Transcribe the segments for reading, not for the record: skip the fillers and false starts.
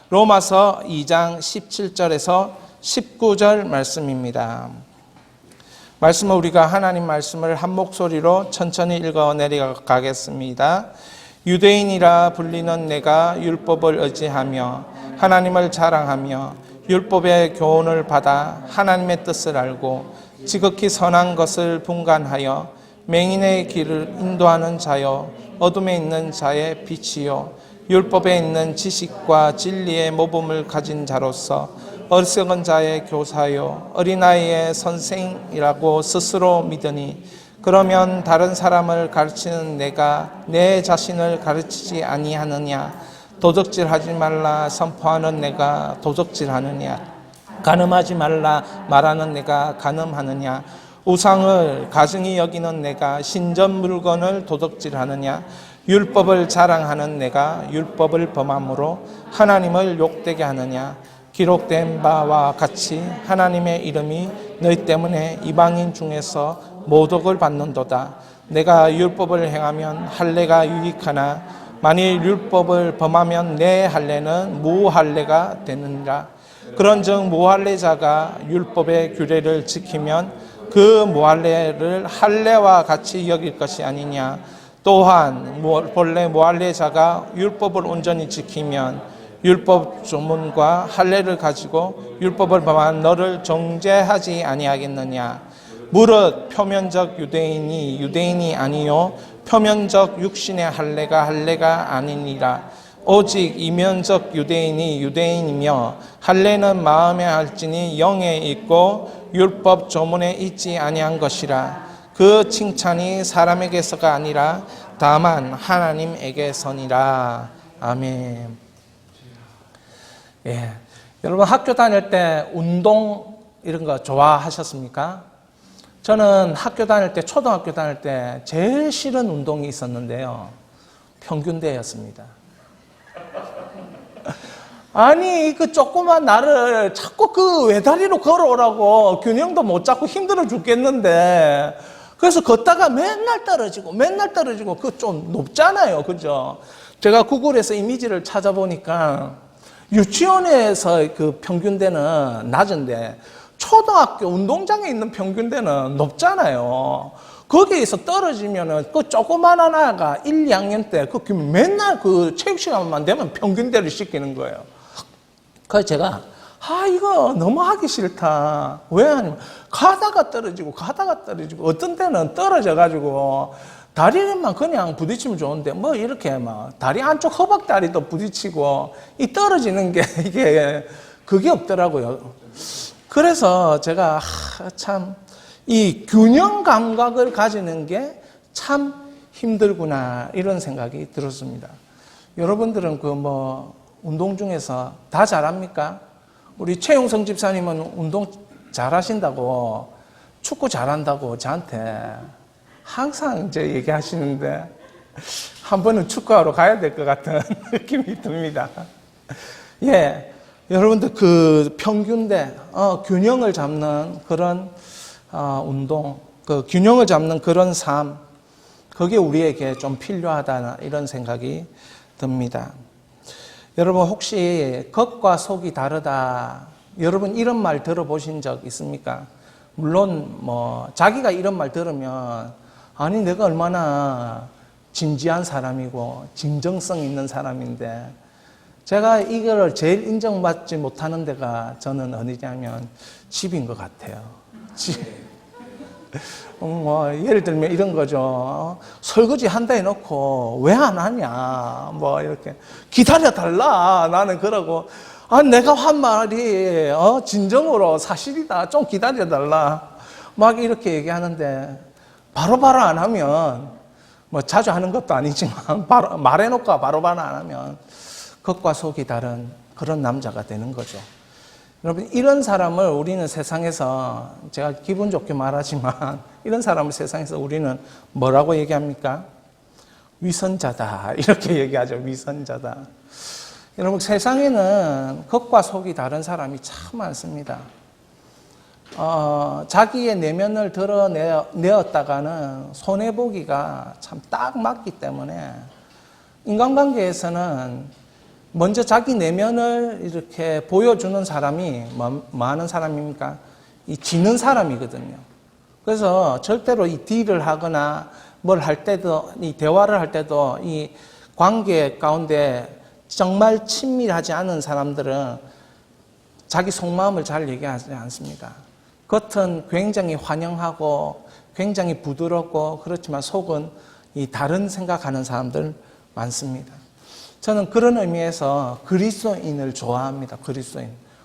로마서 2장 17절에서 19절 말씀입니다. 말씀은 우리가 하나님 말씀을 한 목소리로 천천히 읽어 내려가겠습니다. 유대인이라 불리는 내가 율법을 의지하며 하나님을 자랑하며 율법의 교훈을 받아 하나님의 뜻을 알고 지극히 선한 것을 분간하여 맹인의 길을 인도하는 자요 어둠에 있는 자의 빛이요 율법에 있는 지식과 진리의 모범을 가진 자로서 어리석은 자의 교사요 어린아이의 선생이라고 스스로 믿으니 그러면 다른 사람을 가르치는 내가 내 자신을 가르치지 아니하느냐? 도적질하지 말라 선포하는 내가 도적질하느냐? 간음하지 말라 말하는 내가 간음하느냐? 우상을 가증히 여기는 내가 신전 물건을 도적질하느냐? 율법을 자랑하는 내가 율법을 범함으로 하나님을 욕되게 하느냐? 기록된 바와 같이 하나님의 이름이 너희 때문에 이방인 중에서 모독을 받는도다. 내가 율법을 행하면 할례가 유익하나 만일 율법을 범하면 내 할례는 무할례가 되느니라. 그런즉 무할례자가 율법의 규례를 지키면 그 무할례를 할례와 같이 여길 것이 아니냐. 또한 본래 무할례자가 율법을 온전히 지키면 율법 조문과 할례를 가지고 율법을 범한 너를 정죄하지 아니하겠느냐. 무릇 표면적 유대인이 유대인이 아니요 표면적 육신의 할례가 아니니라. 오직 이면적 유대인이 유대인이며 할례는 마음에 할지니 영에 있고 율법 조문에 있지 아니한 것이라. 그 칭찬이 사람에게서가 아니라 다만 하나님에게서니라. 아멘. 예, 여러분 학교 다닐 때 운동 이런 거 좋아하셨습니까? 저는 학교 다닐 때, 초등학교 다닐 때 제일 싫은 운동이 있었는데요. 평균대였습니다. 아니, 그 조그만 나를 자꾸 그 외다리로 걸어오라고 균형도 못 잡고 힘들어 죽겠는데, 그래서 걷다가 맨날 떨어지고, 그 좀 높잖아요. 그죠? 제가 구글에서 이미지를 찾아보니까 유치원에서 그 평균대는 낮은데, 초등학교 운동장에 있는 평균대는 높잖아요. 거기에서 떨어지면은 그 조그마한 아이가 1, 2학년 때 그 맨날 그 체육 시간만 되면 평균대를 시키는 거예요. 그래서 제가 이거 너무 하기 싫다. 왜 하냐면 가다가 떨어지고 어떤 때는 떨어져가지고 다리만 그냥 부딪히면 좋은데 뭐 이렇게 막 다리 안쪽 허벅다리도 부딪히고 이 떨어지는 게 이게 그게 없더라고요. 그래서 제가 참 이 균형 감각을 가지는 게 참 힘들구나 이런 생각이 들었습니다. 여러분들은 그 뭐 운동 중에서 다 잘합니까? 우리 최용성 집사님은 운동 잘하신다고 축구 잘한다고 저한테 항상 이제 얘기하시는데 한 번은 축구하러 가야 될 것 같은 느낌이 듭니다. 예. 여러분들 그 평균대, 균형을 잡는 그런 운동, 그 균형을 잡는 그런 삶, 그게 우리에게 좀 필요하다 이런 생각이 듭니다. 여러분 혹시 겉과 속이 다르다, 여러분 이런 말 들어보신 적 있습니까? 물론 뭐 자기가 이런 말 들으면 아니 내가 얼마나 진지한 사람이고 진정성 있는 사람인데 제가 이거를 제일 인정받지 못하는 데가 저는 어디냐면 집인 것 같아요. 집. 뭐 예를 들면 이런 거죠. 설거지 한다 해놓고 왜 안 하냐. 뭐 이렇게 기다려달라. 나는 그러고 내가 한 말이 진정으로 사실이다. 좀 기다려달라. 막 이렇게 얘기하는데 바로바로 안 하면 뭐 자주 하는 것도 아니지만 말해놓고 바로바로 안 하면 겉과 속이 다른 그런 남자가 되는 거죠. 여러분 이런 사람을 우리는 세상에서 제가 기분 좋게 말하지만 이런 사람을 세상에서 우리는 뭐라고 얘기합니까? 위선자다 이렇게 얘기하죠. 위선자다. 여러분 세상에는 겉과 속이 다른 사람이 참 많습니다. 자기의 내면을 드러내었다가는 손해보기가 참 딱 맞기 때문에 인간관계에서는 먼저 자기 내면을 이렇게 보여주는 사람이 뭐 하는 사람입니까? 이 지는 사람이거든요. 그래서 절대로 이 딜을 하거나 뭘 할 때도, 이 대화를 할 때도 이 관계 가운데 정말 친밀하지 않은 사람들은 자기 속마음을 잘 얘기하지 않습니다. 겉은 굉장히 환영하고 굉장히 부드럽고 그렇지만 속은 이 다른 생각하는 사람들 많습니다. 저는 그런 의미에서 그리스도인을 좋아합니다.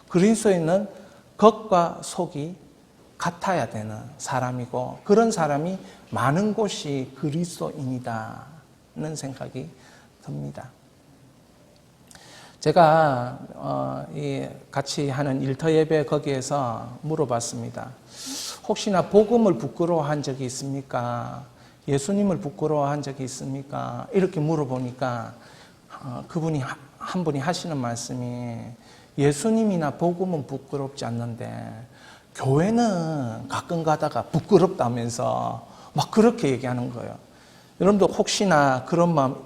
그리스도인은 겉과 속이 같아야 되는 사람이고 그런 사람이 많은 곳이 그리스도인이다는 생각이 듭니다. 제가 같이 하는 일터 예배 거기에서 물어봤습니다. 혹시나 복음을 부끄러워한 적이 있습니까? 예수님을 부끄러워한 적이 있습니까? 이렇게 물어보니까 그분이 한 분이 하시는 말씀이 예수님이나 복음은 부끄럽지 않는데 교회는 가끔 가다가 부끄럽다면서 막 그렇게 얘기하는 거예요. 여러분도 혹시나 그런 마음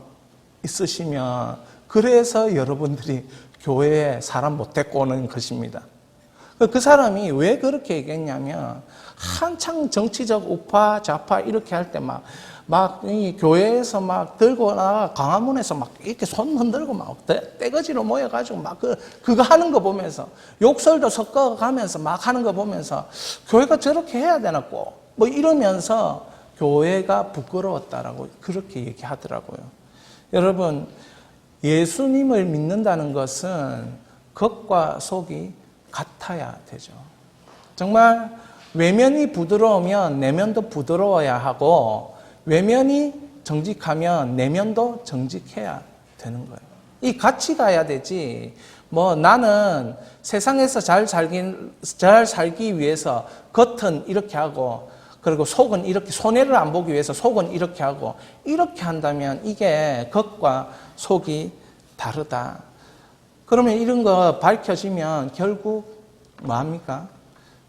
있으시면 그래서 여러분들이 교회에 사람 못 데리고 오는 것입니다. 그 사람이 왜 그렇게 얘기했냐면 한창 정치적 우파 좌파 이렇게 할 때 막 이 교회에서 막 들고 나 광화문에서 막 이렇게 손 흔들고 막 떼거지로 모여가지고 막 그거 하는 거 보면서 욕설도 섞어가면서 막 하는 거 보면서 교회가 저렇게 해야 되나 꼭 뭐 이러면서 교회가 부끄러웠다라고 그렇게 얘기하더라고요. 여러분 예수님을 믿는다는 것은 겉과 속이 같아야 되죠. 정말 외면이 부드러우면 내면도 부드러워야 하고 외면이 정직하면 내면도 정직해야 되는 거예요. 이 같이 가야 되지. 뭐 나는 세상에서 잘 살기 위해서 겉은 이렇게 하고 그리고 속은 이렇게 손해를 안 보기 위해서 속은 이렇게 하고 이렇게 한다면 이게 겉과 속이 다르다. 그러면 이런 거 밝혀지면 결국 뭐합니까?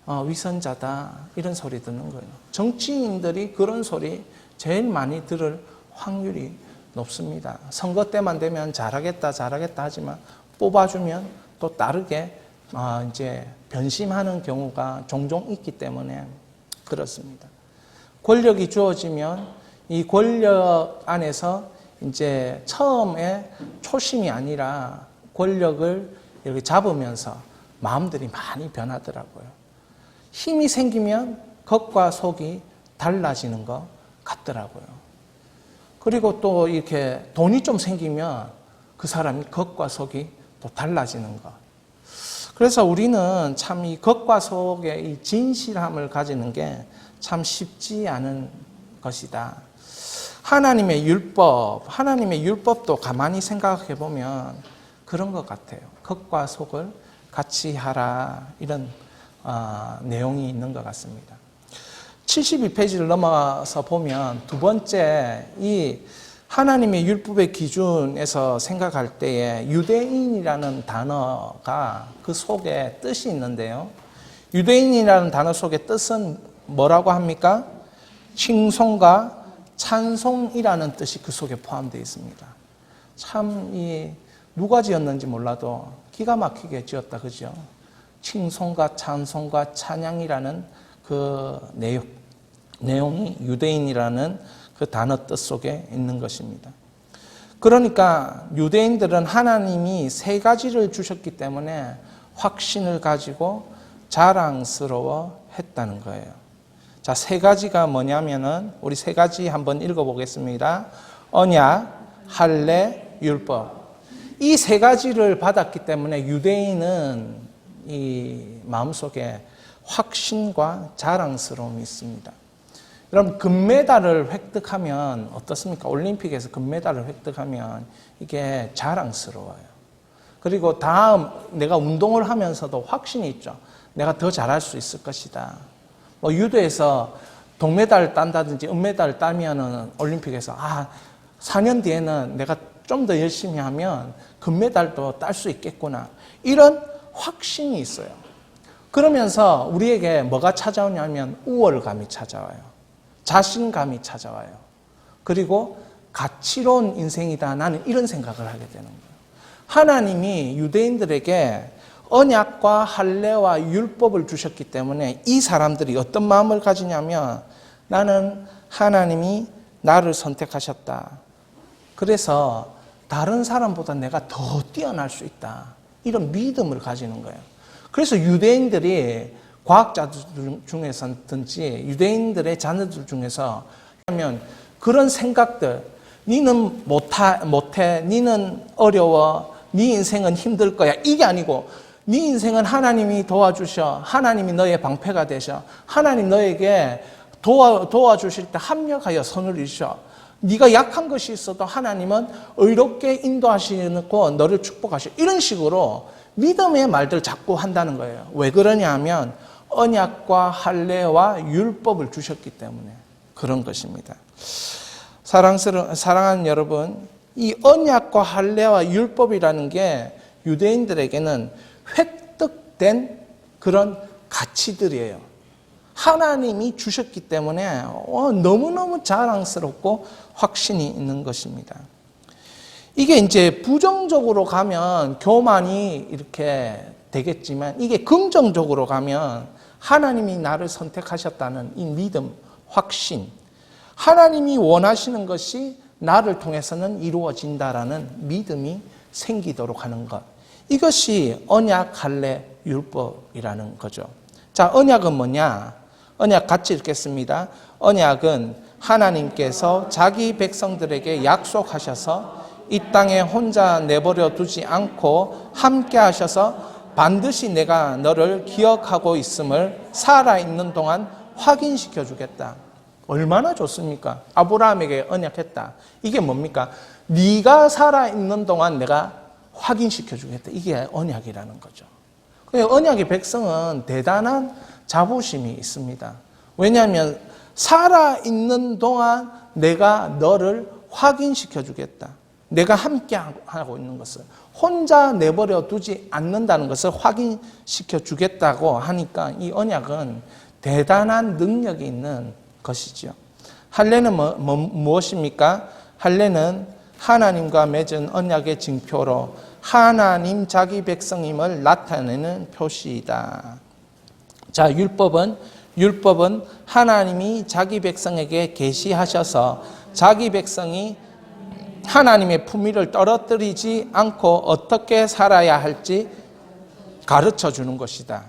위선자다 이런 소리 듣는 거예요. 정치인들이 그런 소리 제일 많이 들을 확률이 높습니다. 선거 때만 되면 잘하겠다 하지만 뽑아주면 또 다르게 이제 변심하는 경우가 종종 있기 때문에 그렇습니다. 권력이 주어지면 이 권력 안에서 이제 처음에 초심이 아니라 권력을 이렇게 잡으면서 마음들이 많이 변하더라고요. 힘이 생기면 겉과 속이 달라지는 것 같더라고요. 그리고 또 이렇게 돈이 좀 생기면 그 사람이 겉과 속이 또 달라지는 것. 그래서 우리는 참 이 겉과 속의 이 진실함을 가지는 게 참 쉽지 않은 것이다. 하나님의 율법도 가만히 생각해 보면 그런 것 같아요. 겉과 속을 같이 하라 이런 내용이 있는 것 같습니다. 72페이지를 넘어서 보면 두 번째 이 하나님의 율법의 기준에서 생각할 때에 유대인이라는 단어가 그 속에 뜻이 있는데요. 유대인이라는 단어 속의 뜻은 뭐라고 합니까? 칭송과 찬송이라는 뜻이 그 속에 포함되어 있습니다. 참 누가 지었는지 몰라도 기가 막히게 지었다, 그죠? 칭송과 찬송과 찬양이라는 그 내용이 유대인이라는 그 단어 뜻 속에 있는 것입니다. 그러니까 유대인들은 하나님이 세 가지를 주셨기 때문에 확신을 가지고 자랑스러워 했다는 거예요. 자, 세 가지가 뭐냐면은 우리 세 가지 한번 읽어보겠습니다. 언약, 할례, 율법. 이 세 가지를 받았기 때문에 유대인은 이 마음속에 확신과 자랑스러움이 있습니다. 여러분 금메달을 획득하면 어떻습니까? 올림픽에서 금메달을 획득하면 이게 자랑스러워요. 그리고 다음 내가 운동을 하면서도 확신이 있죠. 내가 더 잘할 수 있을 것이다. 뭐 유도에서 동메달을 딴다든지 은메달을 따면은 올림픽에서 4년 뒤에는 내가 좀 더 열심히 하면 금메달도 딸 수 있겠구나. 이런 확신이 있어요. 그러면서 우리에게 뭐가 찾아오냐면 우월감이 찾아와요. 자신감이 찾아와요. 그리고 가치로운 인생이다. 나는 이런 생각을 하게 되는 거예요. 하나님이 유대인들에게 언약과 할례와 율법을 주셨기 때문에 이 사람들이 어떤 마음을 가지냐면 나는 하나님이 나를 선택하셨다. 그래서 다른 사람보다 내가 더 뛰어날 수 있다. 이런 믿음을 가지는 거예요. 그래서 유대인들이 과학자들 중에서든지 유대인들의 자녀들 중에서 하면 그런 생각들, 니는 못해, 니는 어려워, 네 인생은 힘들 거야. 이게 아니고 네 인생은 하나님이 도와주셔. 하나님이 너의 방패가 되셔. 하나님 너에게 도와주실 때 합력하여 선을 이루셔. 네가 약한 것이 있어도 하나님은 의롭게 인도하시고 너를 축복하셔. 이런 식으로 믿음의 말들 자꾸 한다는 거예요. 왜 그러냐 하면 언약과 할례와 율법을 주셨기 때문에 그런 것입니다. 사랑하는 여러분, 이 언약과 할례와 율법이라는 게 유대인들에게는 획득된 그런 가치들이에요. 하나님이 주셨기 때문에 너무너무 자랑스럽고 확신이 있는 것입니다. 이게 이제 부정적으로 가면 교만이 이렇게 되겠지만 이게 긍정적으로 가면 하나님이 나를 선택하셨다는 이 믿음, 확신, 하나님이 원하시는 것이 나를 통해서는 이루어진다라는 믿음이 생기도록 하는 것. 이것이 언약, 할례, 율법이라는 거죠. 자, 언약은 뭐냐? 언약 같이 읽겠습니다. 언약은 하나님께서 자기 백성들에게 약속하셔서 이 땅에 혼자 내버려 두지 않고 함께 하셔서 반드시 내가 너를 기억하고 있음을 살아있는 동안 확인시켜 주겠다. 얼마나 좋습니까? 아브라함에게 언약했다. 이게 뭡니까? 네가 살아있는 동안 내가 확인시켜 주겠다. 이게 언약이라는 거죠. 언약의 백성은 대단한 자부심이 있습니다. 왜냐하면 살아있는 동안 내가 너를 확인시켜 주겠다. 내가 함께 하고 있는 것을 혼자 내버려 두지 않는다는 것을 확인시켜 주겠다고 하니까 이 언약은 대단한 능력이 있는 것이죠. 할례는 무엇입니까? 할례는 하나님과 맺은 언약의 징표로 하나님 자기 백성임을 나타내는 표시이다. 자, 율법은 하나님이 자기 백성에게 계시하셔서 자기 백성이 하나님의 품위를 떨어뜨리지 않고 어떻게 살아야 할지 가르쳐 주는 것이다.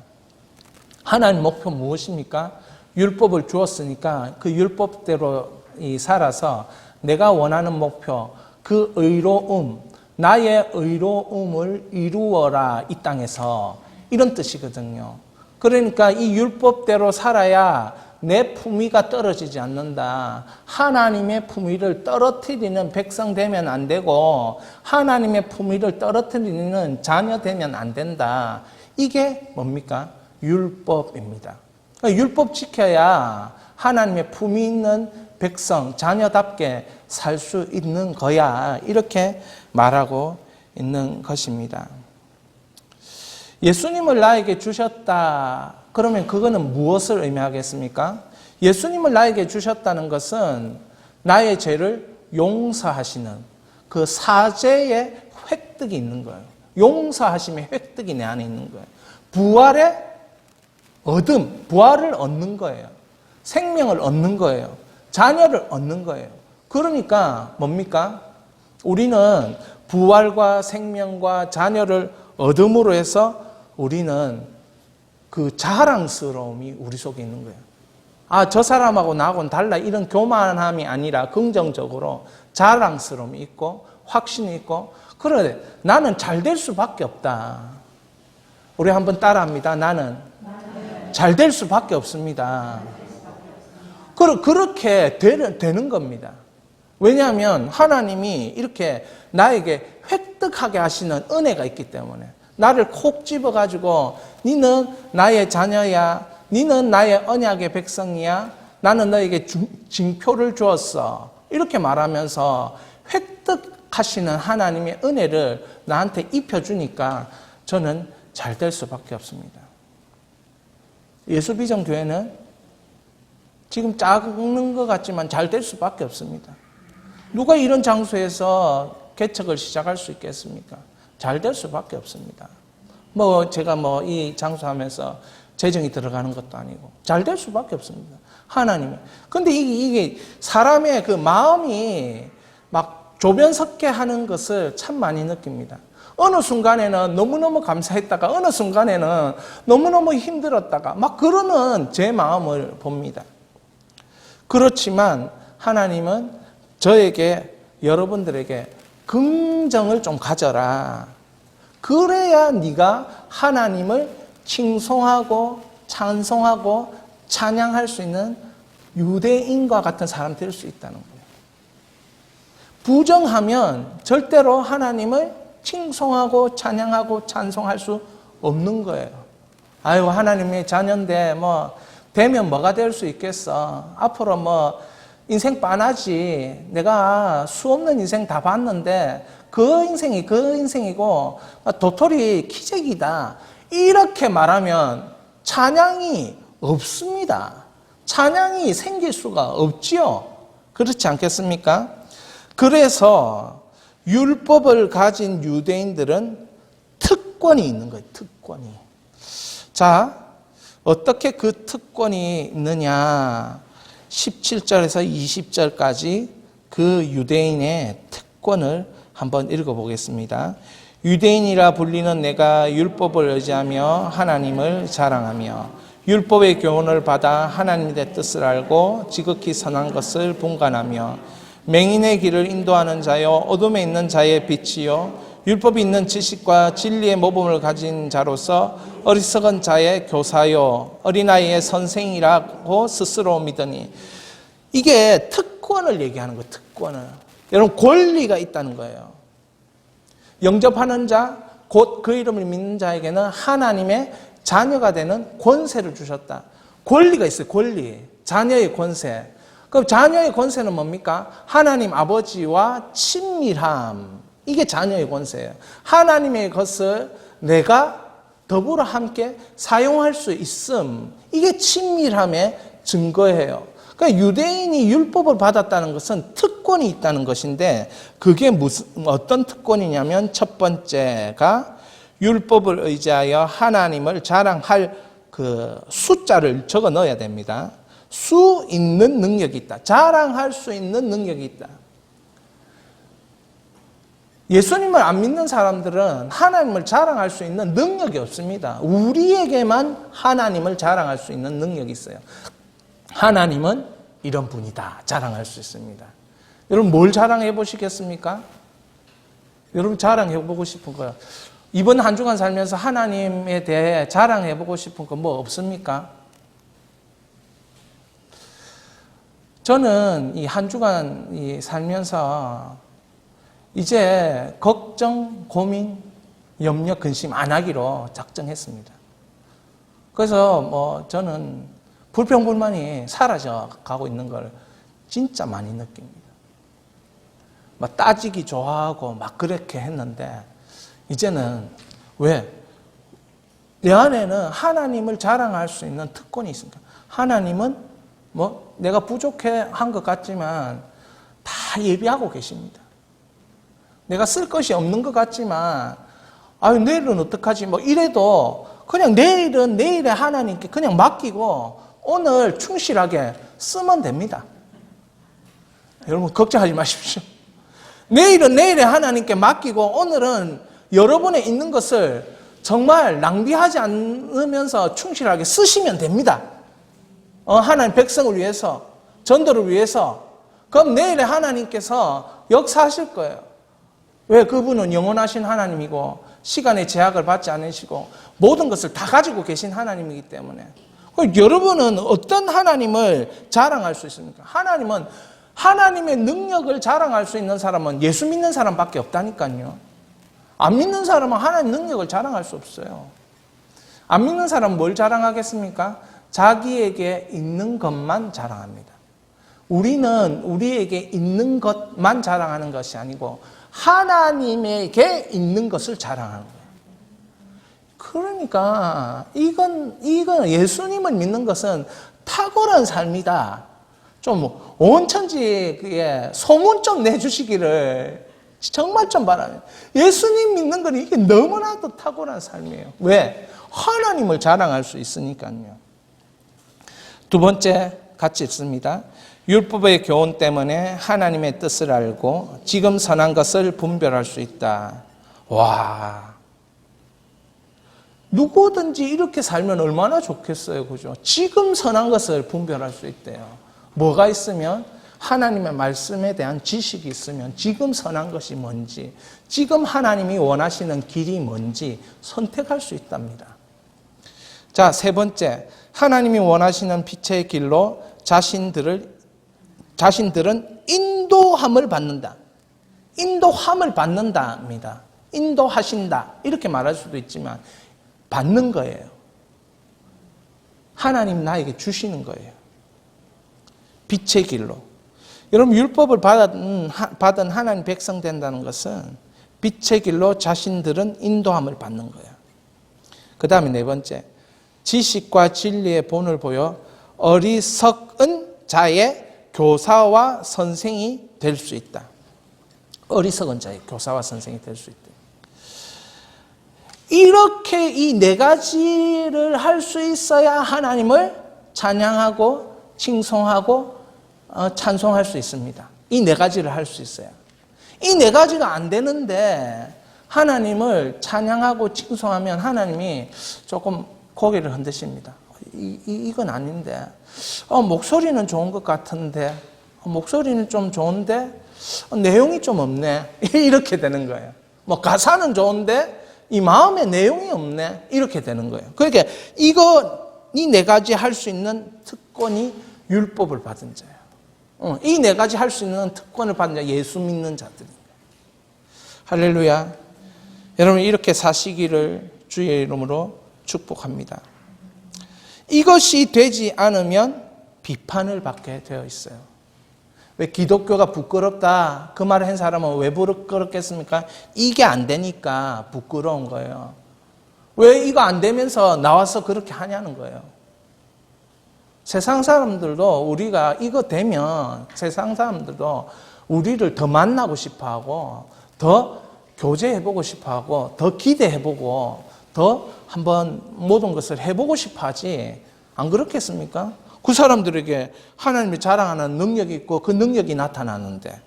하나님 목표 무엇입니까? 율법을 주었으니까 그 율법대로 살아서 내가 원하는 목표, 그 의로움, 나의 의로움을 이루어라 이 땅에서, 이런 뜻이거든요. 그러니까 이 율법대로 살아야 내 품위가 떨어지지 않는다. 하나님의 품위를 떨어뜨리는 백성 되면 안 되고 하나님의 품위를 떨어뜨리는 자녀 되면 안 된다. 이게 뭡니까? 율법입니다. 율법 지켜야 하나님의 품위 있는 백성, 자녀답게 살 수 있는 거야. 이렇게 말하고 있는 것입니다. 예수님을 나에게 주셨다. 그러면 그거는 무엇을 의미하겠습니까? 예수님을 나에게 주셨다는 것은 나의 죄를 용서하시는 그 사죄의 획득이 있는 거예요. 용서하심의 획득이 내 안에 있는 거예요. 부활의 얻음, 부활을 얻는 거예요. 생명을 얻는 거예요. 자녀를 얻는 거예요. 그러니까 뭡니까? 우리는 부활과 생명과 자녀를 얻음으로 해서 우리는 그 자랑스러움이 우리 속에 있는 거예요. 아, 저 사람하고 나하고는 달라. 이런 교만함이 아니라 긍정적으로 자랑스러움이 있고 확신이 있고, 그래 나는 잘 될 수밖에 없다. 우리 한번 따라합니다. 나는 잘 될 수밖에 없습니다. 그렇게 되는 겁니다. 왜냐하면 하나님이 이렇게 나에게 획득하게 하시는 은혜가 있기 때문에, 나를 콕 집어가지고 니는 나의 자녀야, 니는 나의 언약의 백성이야, 나는 너에게 징표를 주었어, 이렇게 말하면서 획득하시는 하나님의 은혜를 나한테 입혀주니까 저는 잘 될 수밖에 없습니다. 예수비전교회는 지금 작은 것 같지만 잘 될 수밖에 없습니다. 누가 이런 장소에서 개척을 시작할 수 있겠습니까? 잘 될 수밖에 없습니다. 뭐 제가 뭐 이 장수하면서 재정이 들어가는 것도 아니고 잘 될 수밖에 없습니다. 하나님이. 근데 이게 사람의 그 마음이 막 조변석게 하는 것을 참 많이 느낍니다. 어느 순간에는 너무너무 감사했다가 어느 순간에는 너무너무 힘들었다가 막 그러는 제 마음을 봅니다. 그렇지만 하나님은 저에게, 여러분들에게 긍정을 좀 가져라. 그래야 네가 하나님을 칭송하고 찬송하고 찬양할 수 있는 유대인과 같은 사람 될 수 있다는 거예요. 부정하면 절대로 하나님을 칭송하고 찬양하고 찬송할 수 없는 거예요. 아유, 하나님의 자녀인데 뭐 되면 뭐가 될 수 있겠어. 앞으로 뭐 인생 빤하지. 내가 수 없는 인생 다 봤는데 그 인생이 그 인생이고 도토리 기적이다. 이렇게 말하면 찬양이 없습니다. 찬양이 생길 수가 없지요. 그렇지 않겠습니까? 그래서 율법을 가진 유대인들은 특권이 있는 거예요. 특권이. 자, 어떻게 그 특권이 있느냐. 17절에서 20절까지 그 유대인의 특권을 한번 읽어보겠습니다. 유대인이라 불리는 내가 율법을 의지하며 하나님을 자랑하며 율법의 교훈을 받아 하나님의 뜻을 알고 지극히 선한 것을 분간하며 맹인의 길을 인도하는 자요 어둠에 있는 자의 빛이요 율법이 있는 지식과 진리의 모범을 가진 자로서 어리석은 자의 교사요 어린아이의 선생이라고 스스로 믿으니. 이게 특권을 얘기하는 거예요. 특권을. 여러분, 권리가 있다는 거예요. 영접하는 자, 곧 그 이름을 믿는 자에게는 하나님의 자녀가 되는 권세를 주셨다. 권리가 있어요. 권리. 자녀의 권세. 그럼 자녀의 권세는 뭡니까? 하나님 아버지와 친밀함. 이게 자녀의 권세예요. 하나님의 것을 내가 더불어 함께 사용할 수 있음. 이게 친밀함의 증거예요. 그러니까 유대인이 율법을 받았다는 것은 특권이 있다는 것인데 그게 어떤 특권이냐면 첫 번째가 율법을 의지하여 하나님을 자랑할 그 숫자를 적어 넣어야 됩니다. 수 있는 능력이 있다. 자랑할 수 있는 능력이 있다. 예수님을 안 믿는 사람들은 하나님을 자랑할 수 있는 능력이 없습니다. 우리에게만 하나님을 자랑할 수 있는 능력이 있어요. 하나님은 이런 분이다. 자랑할 수 있습니다. 여러분, 뭘 자랑해 보시겠습니까? 여러분, 자랑해 보고 싶은 거요. 이번 한 주간 살면서 하나님에 대해 자랑해 보고 싶은 거 뭐 없습니까? 저는 이 한 주간 살면서 이제 걱정, 고민, 염려, 근심 안 하기로 작정했습니다. 그래서 뭐 저는 불평불만이 사라져 가고 있는 걸 진짜 많이 느낍니다. 막 따지기 좋아하고 막 그렇게 했는데 이제는 왜? 내 안에는 하나님을 자랑할 수 있는 특권이 있습니다. 하나님은 뭐 내가 부족한 것 같지만 다 예비하고 계십니다. 내가 쓸 것이 없는 것 같지만 아유 내일은 어떡하지 뭐 이래도 그냥 내일은 내일의 하나님께 그냥 맡기고 오늘 충실하게 쓰면 됩니다. 여러분 걱정하지 마십시오. 내일은 내일의 하나님께 맡기고 오늘은 여러분의 있는 것을 정말 낭비하지 않으면서 충실하게 쓰시면 됩니다. 하나님 백성을 위해서, 전도를 위해서. 그럼 내일의 하나님께서 역사하실 거예요. 왜? 그분은 영원하신 하나님이고 시간의 제약을 받지 않으시고 모든 것을 다 가지고 계신 하나님이기 때문에. 여러분은 어떤 하나님을 자랑할 수 있습니까? 하나님은 하나님의 능력을 자랑할 수 있는 사람은 예수 믿는 사람밖에 없다니까요. 안 믿는 사람은 하나님 능력을 자랑할 수 없어요. 안 믿는 사람은 뭘 자랑하겠습니까? 자기에게 있는 것만 자랑합니다. 우리는 우리에게 있는 것만 자랑하는 것이 아니고 하나님에게 있는 것을 자랑하는 거예요. 그러니까 이건 예수님을 믿는 것은 탁월한 삶이다. 좀 온천지에 소문 좀 내주시기를 정말 좀 바라면 예수님 믿는 건 이게 너무나도 탁월한 삶이에요. 왜? 하나님을 자랑할 수 있으니까요. 두 번째 같이 읽습니다. 율법의 교훈 때문에 하나님의 뜻을 알고 지금 선한 것을 분별할 수 있다. 와, 누구든지 이렇게 살면 얼마나 좋겠어요, 그죠? 지금 선한 것을 분별할 수 있대요. 뭐가 있으면? 하나님의 말씀에 대한 지식이 있으면 지금 선한 것이 뭔지, 지금 하나님이 원하시는 길이 뭔지 선택할 수 있답니다. 자, 세 번째, 하나님이 원하시는 빛의 길로 자신들은 인도함을 받는다. 인도함을 받는다입니다. 인도하신다 이렇게 말할 수도 있지만 받는 거예요. 하나님 나에게 주시는 거예요. 빛의 길로. 여러분, 율법을 받은 하나님 백성 된다는 것은 빛의 길로 자신들은 인도함을 받는 거예요. 그 다음에 네 번째, 지식과 진리의 본을 보여 어리석은 자의 교사와 선생이 될 수 있다. 어리석은 자의 교사와 선생이 될 수 있다. 이렇게 이 네 가지를 할 수 있어야 하나님을 찬양하고 칭송하고 찬송할 수 있습니다. 이 네 가지를 할 수 있어요. 이 네 가지가 안 되는데 하나님을 찬양하고 칭송하면 하나님이 조금 고개를 흔드십니다. 이건 아닌데, 목소리는 좋은 것 같은데, 목소리는 좀 좋은데 내용이 좀 없네. 이렇게 되는 거예요. 뭐 가사는 좋은데 이 마음에 내용이 없네. 이렇게 되는 거예요. 그러니까 이 네 가지 할 수 있는 특권이 율법을 받은 자예요. 이 네 가지 할 수 있는 특권을 받은 자, 예수 믿는 자들입니다. 할렐루야. 여러분, 이렇게 사시기를 주의 이름으로 축복합니다. 이것이 되지 않으면 비판을 받게 되어 있어요. 왜 기독교가 부끄럽다 그 말을 한 사람은 왜 부끄럽겠습니까? 이게 안 되니까 부끄러운 거예요. 왜 이거 안 되면서 나와서 그렇게 하냐는 거예요. 세상 사람들도 우리가 이거 되면 세상 사람들도 우리를 더 만나고 싶어하고 더 교제해보고 싶어하고 더 기대해보고 더 한번 모든 것을 해보고 싶어하지, 안 그렇겠습니까? 그 사람들에게 하나님이 자랑하는 능력이 있고 그 능력이 나타나는데,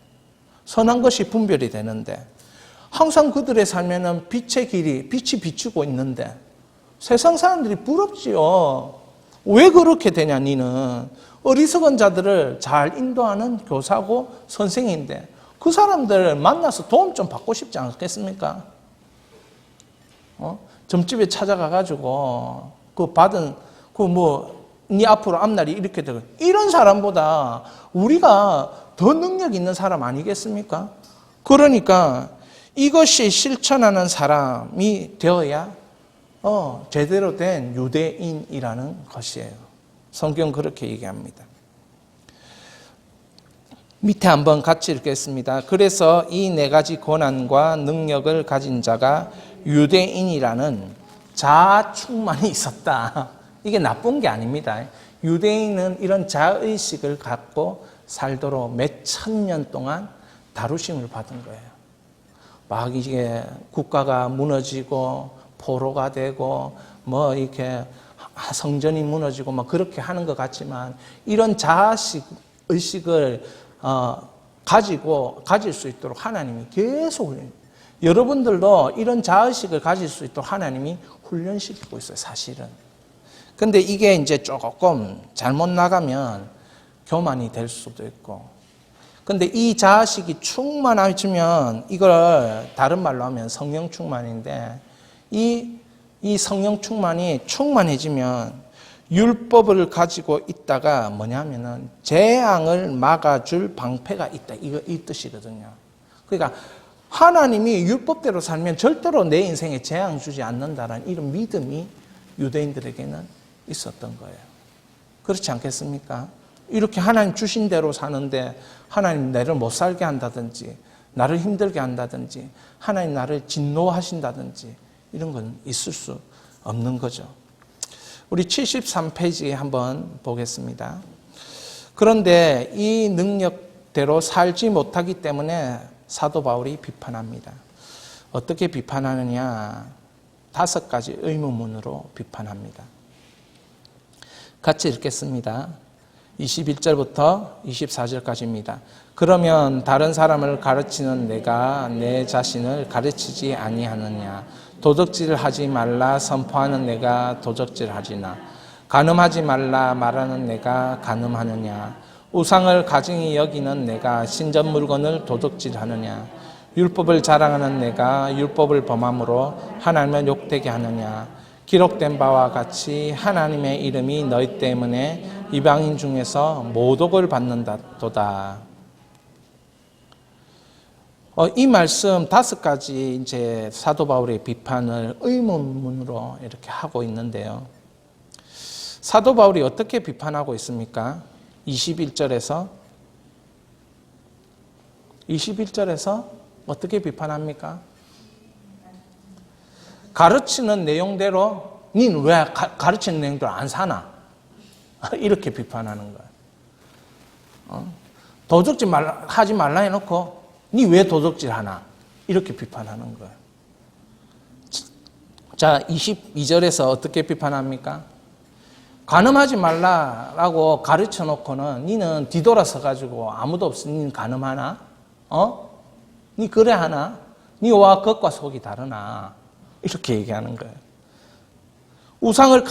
선한 것이 분별이 되는데, 항상 그들의 삶에는 빛의 길이, 빛이 비추고 있는데 세상 사람들이 부럽지요. 왜 그렇게 되냐? 니는 어리석은 자들을 잘 인도하는 교사고 선생인데 그 사람들 만나서 도움 좀 받고 싶지 않겠습니까? 점집에 찾아가가지고 네 앞으로 앞날이 이렇게 되고, 이런 사람보다 우리가 더 능력 있는 사람 아니겠습니까? 그러니까 이것이 실천하는 사람이 되어야 제대로 된 유대인이라는 것이에요. 성경 그렇게 얘기합니다. 밑에 한번 같이 읽겠습니다. 그래서 이 네 가지 권한과 능력을 가진 자가 유대인이라는 자아 충만이 있었다. 이게 나쁜 게 아닙니다. 유대인은 이런 자의식을 갖고 살도록 몇 천 년 동안 다루심을 받은 거예요. 막 이게 국가가 무너지고 포로가 되고 뭐 이렇게 성전이 무너지고 막 그렇게 하는 것 같지만, 이런 자아식 의식을 가질 수 있도록 하나님이 계속 여러분들도 이런 자의식을 가질 수 있도록 하나님이 훈련시키고 있어요, 사실은. 근데 이게 이제 조금 잘못 나가면 교만이 될 수도 있고. 근데 이 자의식이 충만해지면, 이걸 다른 말로 하면 성령 충만인데, 이 성령 충만이 충만해지면 율법을 가지고 있다가 뭐냐면은 재앙을 막아줄 방패가 있다. 이 뜻이거든요. 그러니까 하나님이 율법대로 살면 절대로 내 인생에 재앙 주지 않는다라는 이런 믿음이 유대인들에게는 있었던 거예요. 그렇지 않겠습니까? 이렇게 하나님 주신 대로 사는데 하나님 나를 못 살게 한다든지 나를 힘들게 한다든지 하나님 나를 진노하신다든지 이런 건 있을 수 없는 거죠. 우리 73페이지에 한번 보겠습니다. 그런데 이 능력대로 살지 못하기 때문에 사도 바울이 비판합니다. 어떻게 비판하느냐? 5가지 의문문으로 비판합니다. 같이 읽겠습니다. 21절부터 24절까지입니다. 그러면 다른 사람을 가르치는 내가 내 자신을 가르치지 아니하느냐? 도적질을 하지 말라 선포하는 내가 도적질하지나 간음하지 말라 말하는 내가 간음하느냐? 우상을 가증히 여기는 내가 신전 물건을 도둑질하느냐? 율법을 자랑하는 내가 율법을 범함으로 하나님을 욕되게 하느냐? 기록된 바와 같이 하나님의 이름이 너희 때문에 이방인 중에서 모독을 받는다도다. 이 말씀 5가지 이제 사도 바울의 비판을 의문문으로 이렇게 하고 있는데요. 사도 바울이 어떻게 비판하고 있습니까? 21절에서 어떻게 비판합니까? 가르치는 내용대로 니는 왜 가르치는 내용대로 안 사나? 이렇게 비판하는 거야. 도둑질 하지 말라 해놓고 니 왜 도둑질 하나? 이렇게 비판하는 거야. 자, 22절에서 어떻게 비판합니까? 간음하지 말라라고 가르쳐 놓고는 니는 뒤돌아서 가지고 아무도 없으니 니는 간음하나? 니 그래 하나? 니와 겉과 속이 다르나? 이렇게 얘기하는 거예요. 우상이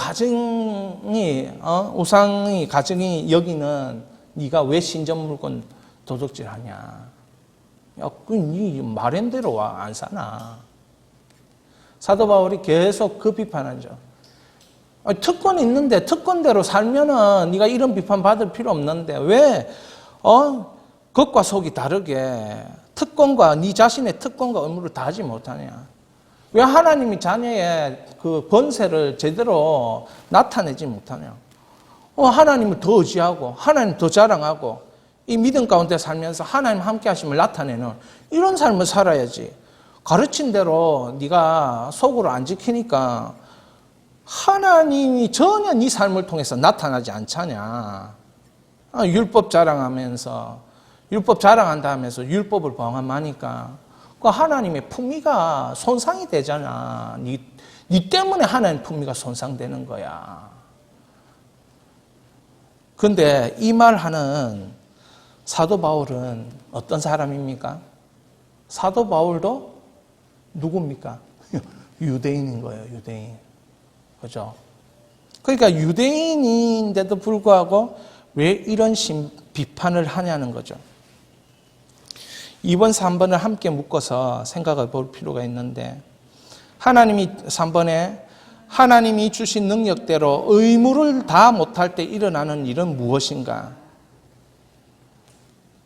가증히 여기는 네가 왜 신전 물건 도둑질하냐? 야, 니 말한대로 안 사나? 사도 바울이 계속 그 비판하죠. 특권이 있는데 특권대로 살면은 네가 이런 비판 받을 필요 없는데 왜 겉과 속이 다르게 특권과 네 자신의 특권과 의무를 다하지 못하냐? 왜 하나님이 자녀의 그 권세를 제대로 나타내지 못하냐? 하나님을 더 의지하고 하나님 더 자랑하고 이 믿음 가운데 살면서 하나님 함께 하심을 나타내는 이런 삶을 살아야지. 가르친 대로 네가 속으로 안 지키니까 하나님이 전혀 네 삶을 통해서 나타나지 않잖냐. 율법 자랑하면서 율법 자랑한다 하면서 율법을 범하니까 그 하나님의 품위가 손상이 되잖아. 네 때문에 하나님 품위가 손상되는 거야. 그런데 이 말하는 사도 바울은 어떤 사람입니까? 사도 바울도 누굽니까? 유대인인 거예요, 유대인. 그죠? 그러니까 유대인인데도 불구하고 왜 이런 비판을 하냐는 거죠. 2번, 3번을 함께 묶어서 생각해 볼 필요가 있는데 3번에 하나님이 주신 능력대로 의무를 다 못할 때 일어나는 일은 무엇인가?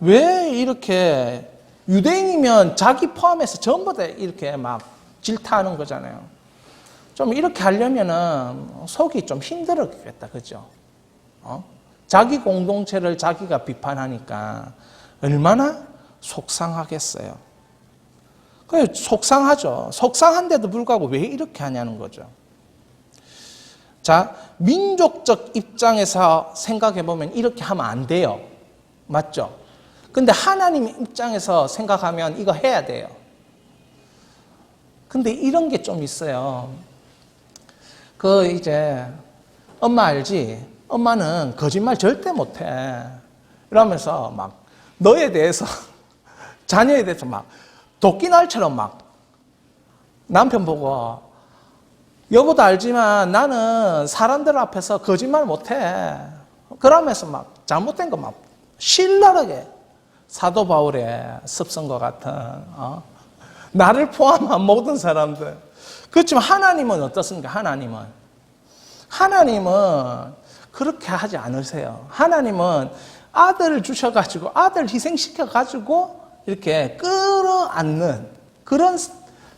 왜 이렇게 유대인이면 자기 포함해서 전부 다 이렇게 막 질타하는 거잖아요. 좀 이렇게 하려면은 속이 좀 힘들었겠다, 그죠? 자기 공동체를 자기가 비판하니까 얼마나 속상하겠어요. 그래, 속상하죠. 속상한데도 불구하고 왜 이렇게 하냐는 거죠. 자, 민족적 입장에서 생각해보면 이렇게 하면 안 돼요. 맞죠? 근데 하나님 입장에서 생각하면 이거 해야 돼요. 근데 이런 게 좀 있어요. 이제 엄마 알지? 엄마는 거짓말 절대 못해. 이러면서 막 너에 대해서 자녀에 대해서 막 도끼날처럼 막 남편 보고 여보도 알지만 나는 사람들 앞에서 거짓말 못해. 그러면서 막 잘못된 거 막 신랄하게 사도 바울의 습성과 같은 나를 포함한 모든 사람들. 그렇지만 하나님은 어떻습니까? 하나님은 그렇게 하지 않으세요. 하나님은 아들을 주셔가지고 아들 희생시켜가지고 이렇게 끌어안는 그런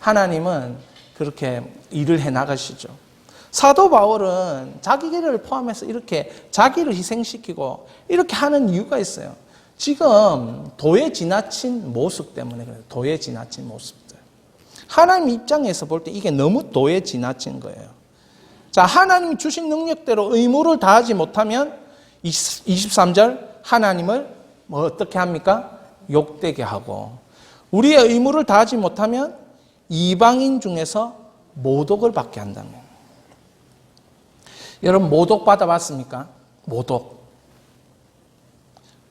하나님은 그렇게 일을 해나가시죠. 사도 바울은 자기를 포함해서 이렇게 자기를 희생시키고 이렇게 하는 이유가 있어요. 지금 도에 지나친 모습 때문에 그래요. 도에 지나친 모습들. 하나님 입장에서 볼 때 이게 너무 도에 지나친 거예요. 자, 하나님이 주신 능력대로 의무를 다하지 못하면 23절 하나님을 어떻게 합니까? 욕되게 하고 우리의 의무를 다하지 못하면 이방인 중에서 모독을 받게 한다면. 여러분 모독 받아봤습니까? 모독.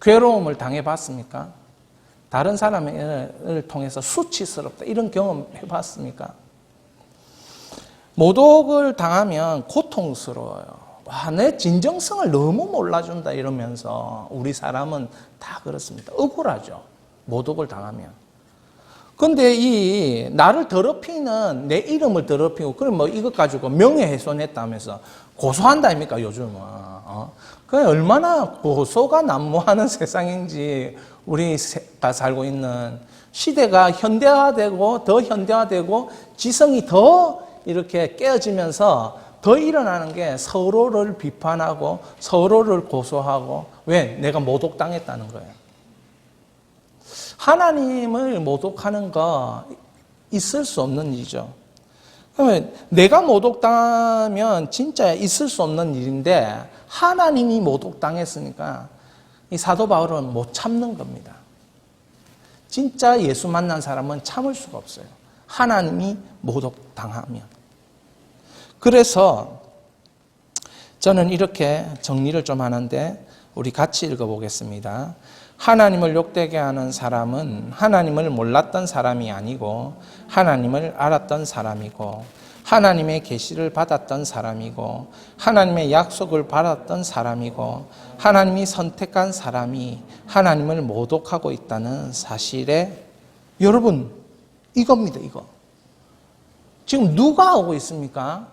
괴로움을 당해봤습니까? 다른 사람을 통해서 수치스럽다 이런 경험 해봤습니까? 모독을 당하면 고통스러워요. 와, 내 진정성을 너무 몰라준다 이러면서 우리 사람은 다 그렇습니다. 억울하죠. 모독을 당하면. 근데 이 나를 더럽히는 내 이름을 더럽히고 그럼 뭐 이것 가지고 명예훼손했다면서 고소한다 아닙니까 요즘은. 그 얼마나 고소가 난무하는 세상인지 우리가 살고 있는 시대가 현대화되고 더 현대화되고 지성이 더 이렇게 깨어지면서 더 일어나는 게 서로를 비판하고 서로를 고소하고 왜? 내가 모독당했다는 거예요. 하나님을 모독하는 거 있을 수 없는 일이죠. 그러면 내가 모독당하면 진짜 있을 수 없는 일인데 하나님이 모독당했으니까 이 사도 바울은 못 참는 겁니다. 진짜 예수 만난 사람은 참을 수가 없어요. 하나님이 모독당하면. 그래서 저는 이렇게 정리를 좀 하는데 우리 같이 읽어보겠습니다. 하나님을 욕되게 하는 사람은 하나님을 몰랐던 사람이 아니고 하나님을 알았던 사람이고 하나님의 계시를 받았던 사람이고 하나님의 약속을 받았던 사람이고 하나님이 선택한 사람이 하나님을 모독하고 있다는 사실에 여러분 이겁니다. 이거. 지금 누가 하고 있습니까?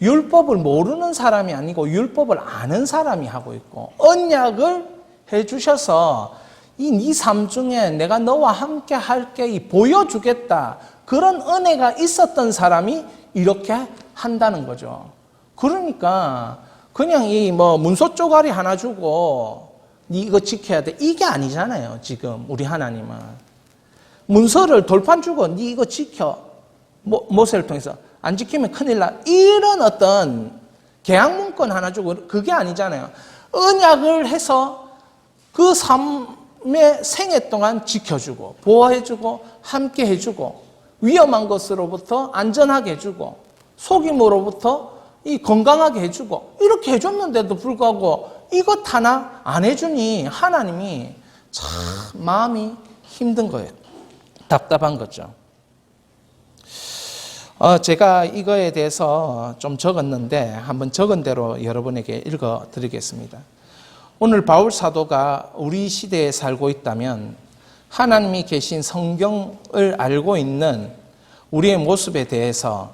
율법을 모르는 사람이 아니고 율법을 아는 사람이 하고 있고 언약을 해주셔서 이 네 삶 중에 내가 너와 함께 할게 보여주겠다 그런 은혜가 있었던 사람이 이렇게 한다는 거죠. 그러니까 그냥 이 뭐 문서 쪼가리 하나 주고 네 이거 지켜야 돼 이게 아니잖아요. 지금 우리 하나님은 문서를 돌판 주고 네 이거 지켜 모세를 통해서 안 지키면 큰일 나. 이런 어떤 계약 문건 하나 주고 그게 아니잖아요. 언약을 해서 그 삶의 생애 동안 지켜주고 보호해주고 함께 해주고 위험한 것으로부터 안전하게 해주고 속임으로부터 이 건강하게 해주고 이렇게 해줬는데도 불구하고 이것 하나 안 해주니 하나님이 참 마음이 힘든 거예요. 답답한 거죠. 제가 이거에 대해서 좀 적었는데 한번 적은 대로 여러분에게 읽어 드리겠습니다. 오늘 바울 사도가 우리 시대에 살고 있다면 하나님이 계신 성경을 알고 있는 우리의 모습에 대해서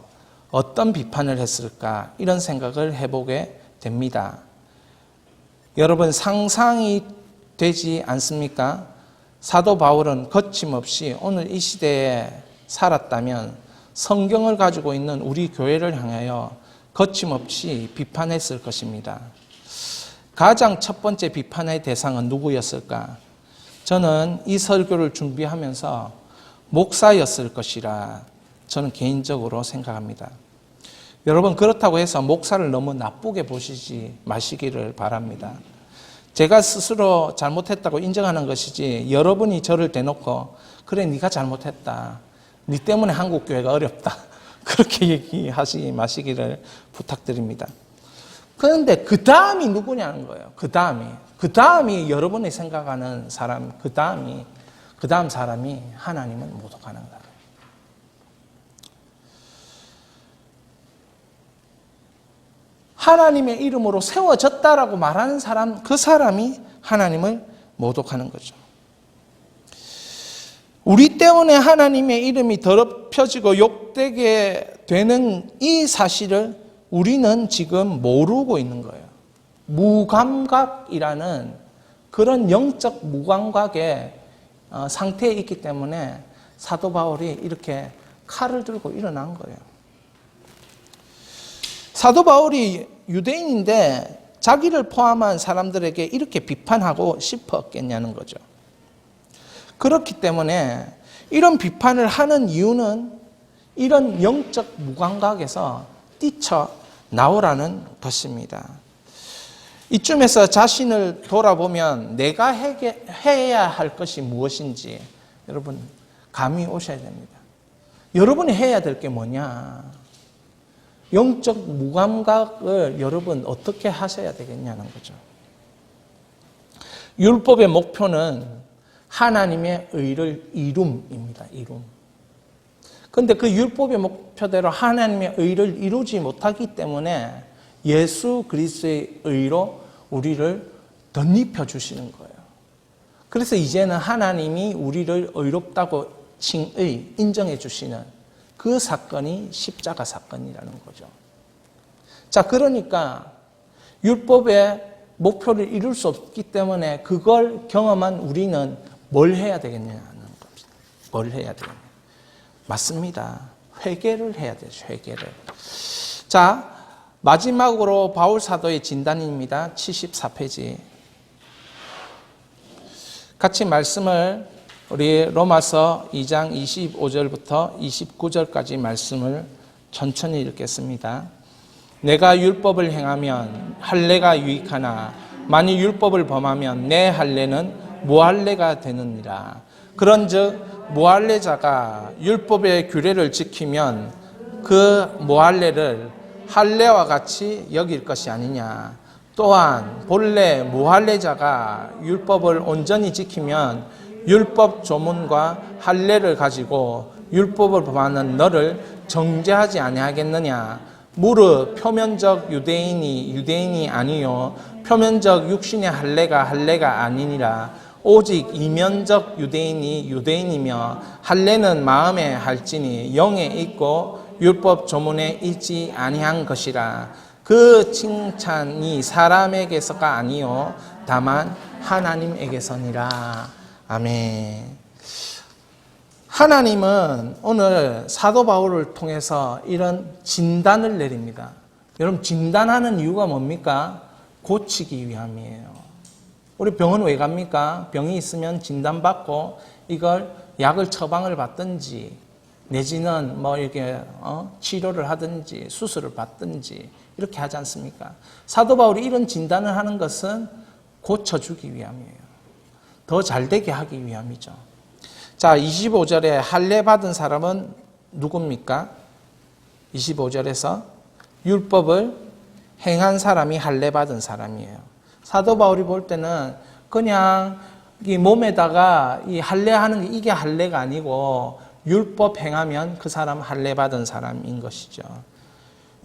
어떤 비판을 했을까 이런 생각을 해보게 됩니다. 여러분 상상이 되지 않습니까? 사도 바울은 거침없이 오늘 이 시대에 살았다면 성경을 가지고 있는 우리 교회를 향하여 거침없이 비판했을 것입니다. 가장 첫 번째 비판의 대상은 누구였을까? 저는 이 설교를 준비하면서 목사였을 것이라 저는 개인적으로 생각합니다. 여러분 그렇다고 해서 목사를 너무 나쁘게 보시지 마시기를 바랍니다. 제가 스스로 잘못했다고 인정하는 것이지 여러분이 저를 대놓고 그래 네가 잘못했다. 네 때문에 한국교회가 어렵다. 그렇게 얘기하지 마시기를 부탁드립니다. 그런데 그 다음이 누구냐는 거예요. 그 다음이 여러분이 생각하는 사람, 그 다음 사람이 하나님을 모독하는 거예요. 하나님의 이름으로 세워졌다라고 말하는 사람, 그 사람이 하나님을 모독하는 거죠. 우리 때문에 하나님의 이름이 더럽혀지고 욕되게 되는 이 사실을 우리는 지금 모르고 있는 거예요. 무감각이라는 그런 영적 무감각의 상태에 있기 때문에 사도 바울이 이렇게 칼을 들고 일어난 거예요. 사도 바울이 유대인인데 자기를 포함한 사람들에게 이렇게 비판하고 싶었겠냐는 거죠. 그렇기 때문에 이런 비판을 하는 이유는 이런 영적 무감각에서 뛰쳐나오라는 것입니다. 이쯤에서 자신을 돌아보면 내가 해야 할 것이 무엇인지 여러분 감이 오셔야 됩니다. 여러분이 해야 될 게 뭐냐? 영적 무감각을 여러분 어떻게 하셔야 되겠냐는 거죠. 율법의 목표는 하나님의 의를 이룸입니다. 이룸. 그런데 그 율법의 목표대로 하나님의 의를 이루지 못하기 때문에 예수 그리스도의 의로 우리를 덧입혀 주시는 거예요. 그래서 이제는 하나님이 우리를 의롭다고 칭의 인정해 주시는 그 사건이 십자가 사건이라는 거죠. 자, 그러니까 율법의 목표를 이룰 수 없기 때문에 그걸 경험한 우리는 뭘 해야 되겠냐는 겁니다. 뭘 해야 되겠냐. 맞습니다. 회개를 해야 되죠. 회개를. 자, 마지막으로 바울 사도의 진단입니다. 74페이지. 같이 말씀을 우리 로마서 2장 25절부터 29절까지 말씀을 천천히 읽겠습니다. 내가 율법을 행하면 할례가 유익하나 만일 율법을 범하면 내 할례는 무할례가 되느니라. 그런즉 무할례자가 율법의 규례를 지키면 그 무할례를 할례와 같이 여길 것이 아니냐. 또한 본래 무할례자가 율법을 온전히 지키면 율법 조문과 할례를 가지고 율법을 범하는 너를 정죄하지 아니하겠느냐. 무릇 표면적 유대인이 유대인이 아니요 표면적 육신의 할례가 아니니라. 오직 이면적 유대인이 유대인이며 할례는 마음에 할지니 영에 있고 율법 조문에 있지 아니한 것이라. 그 칭찬이 사람에게서가 아니요 다만 하나님에게서니라. 아멘. 하나님은 오늘 사도 바울을 통해서 이런 진단을 내립니다. 여러분, 진단하는 이유가 뭡니까? 고치기 위함이에요. 우리 병원 왜 갑니까? 병이 있으면 진단받고 이걸 약을 처방을 받든지 내지는 뭐 이렇게 치료를 하든지 수술을 받든지 이렇게 하지 않습니까? 사도 바울이 이런 진단을 하는 것은 고쳐주기 위함이에요. 더 잘되게 하기 위함이죠. 자, 25절에 할례 받은 사람은 누굽니까? 25절에서 율법을 행한 사람이 할례 받은 사람이에요. 사도 바울이 볼 때는 그냥 이 몸에다가 이 할례 하는 게 이게 할례가 아니고 율법 행하면 그 사람 할례 받은 사람인 것이죠.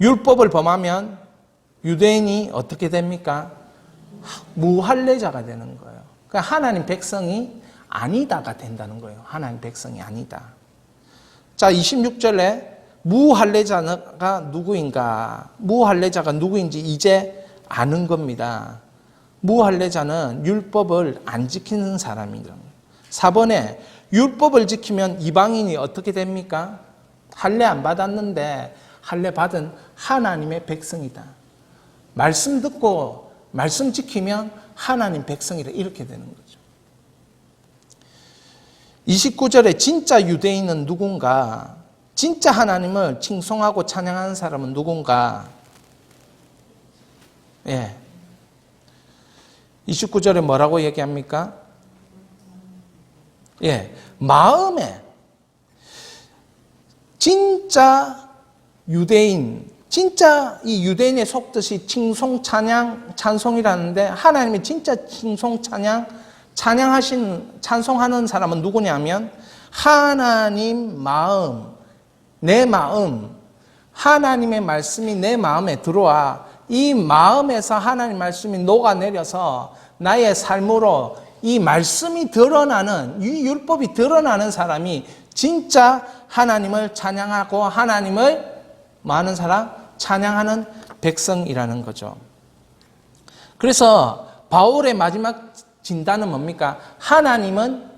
율법을 범하면 유대인이 어떻게 됩니까? 무할례자가 되는 거예요. 그러니까 하나님 백성이 아니다가 된다는 거예요. 하나님 백성이 아니다. 자, 26절에 무할례자가 누구인가? 무할례자가 누구인지 이제 아는 겁니다. 무할례자는 율법을 안 지키는 사람이죠. 4번에 율법을 지키면 이방인이 어떻게 됩니까? 할례 안 받았는데 할례 받은 하나님의 백성이다. 말씀 듣고 말씀 지키면 하나님 백성이다. 이렇게 되는 거죠. 29절에 진짜 유대인은 누군가? 진짜 하나님을 칭송하고 찬양하는 사람은 누군가? 예. 29절에 뭐라고 얘기합니까? 예. 마음에 진짜 유대인, 진짜 이 유대인에 속듯이 칭송, 찬양, 찬송이라는데 하나님의 진짜 칭송, 찬송하는 사람은 누구냐면 하나님 마음, 내 마음, 하나님의 말씀이 내 마음에 들어와 이 마음에서 하나님 말씀이 녹아내려서 나의 삶으로 이 말씀이 드러나는, 이 율법이 드러나는 사람이 진짜 하나님을 찬양하고 하나님을 많은 사람 찬양하는 백성이라는 거죠. 그래서 바울의 마지막 진단은 뭡니까? 하나님은,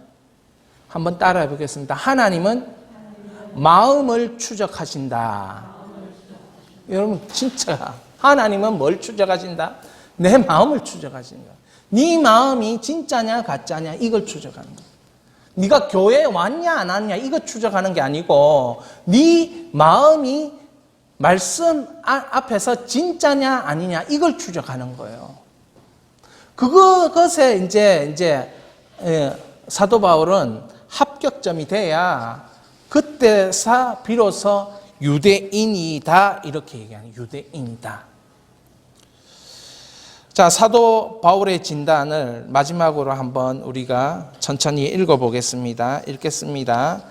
한번 따라해 보겠습니다. 하나님은 마음을 추적하신다. 여러분, 진짜 하나님은 뭘 추적하신다? 내 마음을 추적하신다. 네 마음이 진짜냐 가짜냐 이걸 추적하는 거야. 네가 교회에 왔냐 안 왔냐 이거 추적하는 게 아니고 네 마음이 말씀 앞에서 진짜냐 아니냐 이걸 추적하는 거예요. 그것에 이제 사도 바울은 합격점이 돼야 그때서 비로소 유대인이다 이렇게 얘기하는 유대인이다. 자, 사도 바울의 진단을 마지막으로 한번 우리가 천천히 읽어보겠습니다. 읽겠습니다.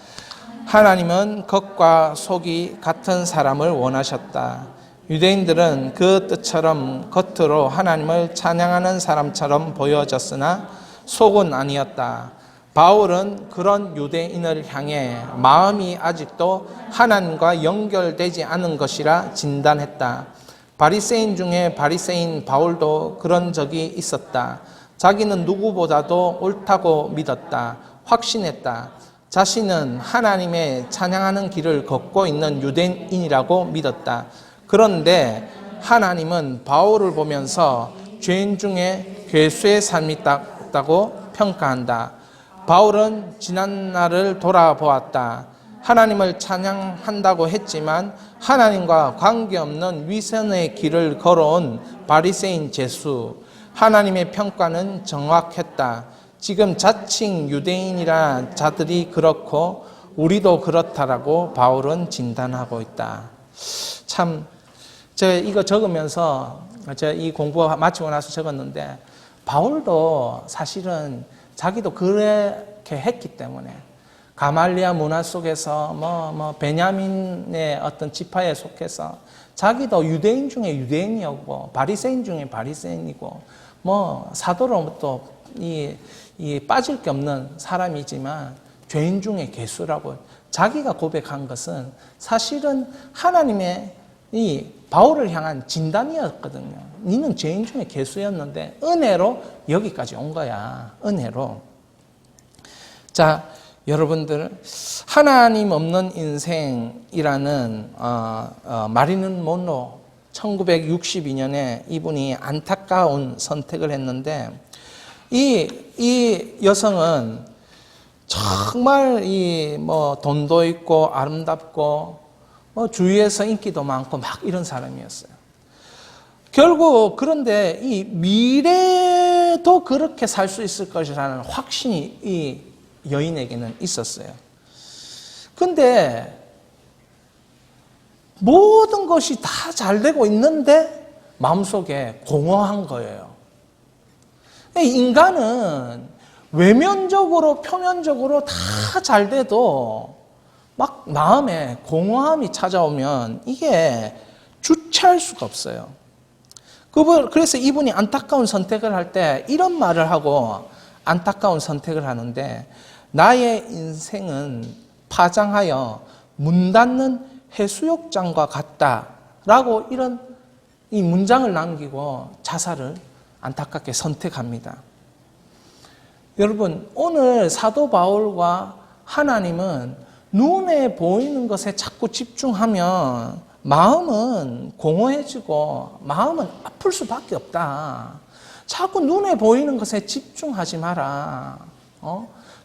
하나님은 겉과 속이 같은 사람을 원하셨다. 유대인들은 그 뜻처럼 겉으로 하나님을 찬양하는 사람처럼 보여졌으나 속은 아니었다. 바울은 그런 유대인을 향해 마음이 아직도 하나님과 연결되지 않은 것이라 진단했다. 바리새인 중에 바리새인 바울도 그런 적이 있었다. 자기는 누구보다도 옳다고 믿었다. 확신했다. 자신은 하나님의 찬양하는 길을 걷고 있는 유대인이라고 믿었다. 그런데 하나님은 바울을 보면서 죄인 중에 괴수의 삶이 있다고 평가한다. 바울은 지난 날을 돌아보았다. 하나님을 찬양한다고 했지만 하나님과 관계없는 위선의 길을 걸어온 바리새인 죄수. 하나님의 평가는 정확했다. 지금 자칭 유대인이라 자들이 그렇고 우리도 그렇다라고 바울은 진단하고 있다. 참, 제가 이거 적으면서 제가 이 공부 마치고 나서 적었는데 바울도 사실은 자기도 그렇게 했기 때문에 가말리아 문화 속에서 베냐민의 어떤 지파에 속해서 자기도 유대인 중에 유대인이었고 바리새인 중에 바리새인이고 사도로부터 이 빠질 게 없는 사람이지만 죄인 중에 괴수라고 자기가 고백한 것은 사실은 하나님의 이 바울을 향한 진단이었거든요. 너는 죄인 중에 괴수였는데 은혜로 여기까지 온 거야. 은혜로. 자, 여러분들 하나님 없는 인생이라는 마릴린 먼로 1962년에 이분이 안타까운 선택을 했는데 이 여성은 정말 돈도 있고 아름답고 주위에서 인기도 많고 막 이런 사람이었어요. 결국 그런데 이 미래도 그렇게 살 수 있을 것이라는 확신이 이 여인에게는 있었어요. 근데 모든 것이 다 잘 되고 있는데 마음속에 공허한 거예요. 인간은 외면적으로 표면적으로 다 잘 돼도 막 마음에 공허함이 찾아오면 이게 주체할 수가 없어요. 그래서 이분이 안타까운 선택을 할 때 이런 말을 하고 안타까운 선택을 하는데 나의 인생은 파장하여 문 닫는 해수욕장과 같다라고 이런 이 문장을 남기고 자살을 안타깝게 선택합니다. 여러분, 오늘 사도 바울과 하나님은 눈에 보이는 것에 자꾸 집중하면 마음은 공허해지고 마음은 아플 수밖에 없다. 자꾸 눈에 보이는 것에 집중하지 마라.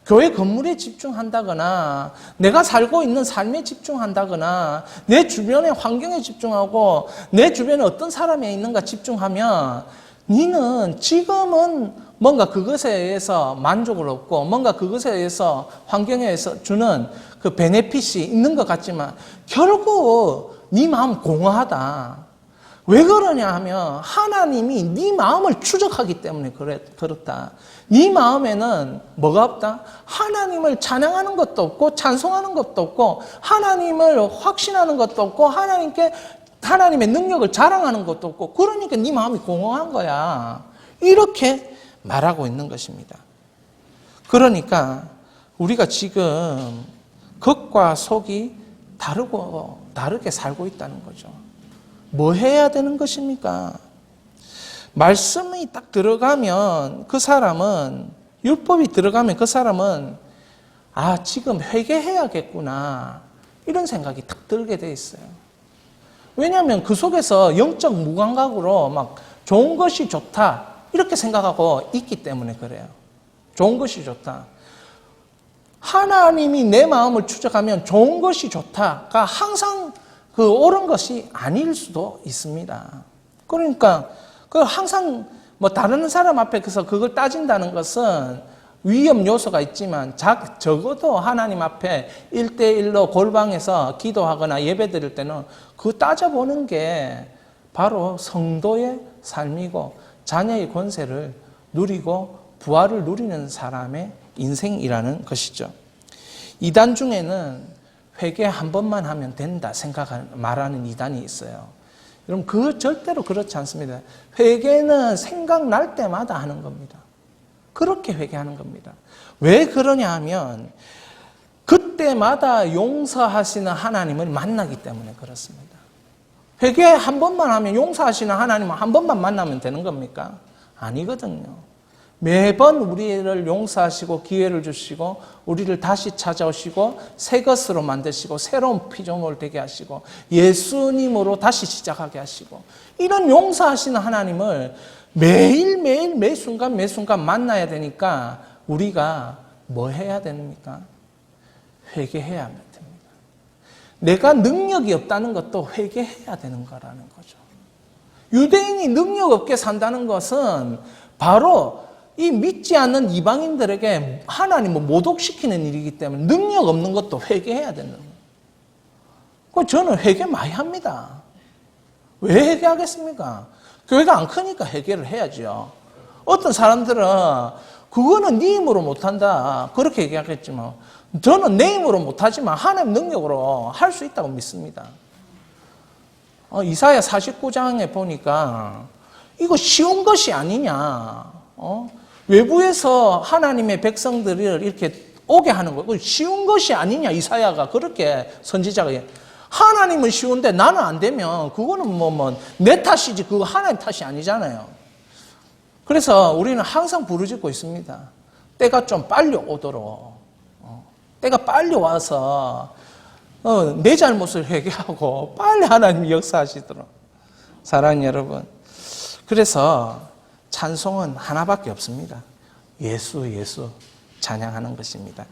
교회 건물에 집중한다거나 내가 살고 있는 삶에 집중한다거나 내 주변의 환경에 집중하고 내 주변에 어떤 사람이 있는가 집중하면 너는 지금은 뭔가 그것에 의해서 만족을 얻고 뭔가 그것에 의해서 환경에 의해서 주는 그 베네핏이 있는 것 같지만 결국 네 마음 공허하다. 왜 그러냐 하면 하나님이 네 마음을 추적하기 때문에 그렇다. 네 마음에는 뭐가 없다? 하나님을 찬양하는 것도 없고 찬송하는 것도 없고 하나님을 확신하는 것도 없고 하나님의 능력을 자랑하는 것도 없고 그러니까 네 마음이 공허한 거야. 이렇게 말하고 있는 것입니다. 그러니까 우리가 지금 겉과 속이 다르게 살고 있다는 거죠. 뭐 해야 되는 것입니까? 말씀이 딱 들어가면 그 사람은 율법이 들어가면 그 사람은 지금 회개해야겠구나 이런 생각이 딱 들게 돼 있어요. 왜냐하면 그 속에서 영적 무감각으로 막 좋은 것이 좋다 이렇게 생각하고 있기 때문에 그래요. 좋은 것이 좋다. 하나님이 내 마음을 추적하면 좋은 것이 좋다가 항상 그 옳은 것이 아닐 수도 있습니다. 그러니까 그 항상 다른 사람 앞에서 그걸 따진다는 것은 위험 요소가 있지만 적어도 하나님 앞에 1대1로 골방에서 기도하거나 예배 드릴 때는 그거 따져보는 게 바로 성도의 삶이고 자녀의 권세를 누리고 부활을 누리는 사람의 인생이라는 것이죠. 이단 중에는 회개 한 번만 하면 된다 말하는 이단이 있어요. 여러분, 그 절대로 그렇지 않습니다. 회개는 생각날 때마다 하는 겁니다. 그렇게 회개하는 겁니다. 왜 그러냐 하면 그때마다 용서하시는 하나님을 만나기 때문에 그렇습니다. 회개 한 번만 하면 용서하시는 하나님을 한 번만 만나면 되는 겁니까? 아니거든요. 매번 우리를 용서하시고 기회를 주시고 우리를 다시 찾아오시고 새 것으로 만드시고 새로운 피조물 되게 하시고 예수님으로 다시 시작하게 하시고 이런 용서하시는 하나님을 매일매일 매순간 만나야 되니까 우리가 뭐 해야 됩니까? 회개해야 됩니다. 내가 능력이 없다는 것도 회개해야 되는 거라는 거죠. 유대인이 능력 없게 산다는 것은 바로 이 믿지 않는 이방인들에게 하나님을 모독시키는 일이기 때문에 능력 없는 것도 회개해야 되는 거예요. 저는 회개 많이 합니다. 왜 회개하겠습니까? 교회가 안 크니까 회개를 해야죠. 어떤 사람들은 그거는 네 힘으로 못한다 그렇게 얘기하겠지만 저는 내 힘으로 못하지만 하나님 능력으로 할 수 있다고 믿습니다. 이사야 49장에 보니까 이거 쉬운 것이 아니냐. 외부에서 하나님의 백성들을 이렇게 오게 하는 거 쉬운 것이 아니냐. 이사야가 그렇게 선지자가 하나님은 쉬운데 나는 안 되면 그거는 내 탓이지 그거 하나님 탓이 아니잖아요. 그래서 우리는 항상 부르짖고 있습니다. 때가 좀 빨리 오도록 때가 빨리 와서 내 잘못을 회개하고 빨리 하나님이 역사하시도록. 사랑하는 여러분, 그래서 찬송은 하나밖에 없습니다. 예수 찬양하는 것입니다.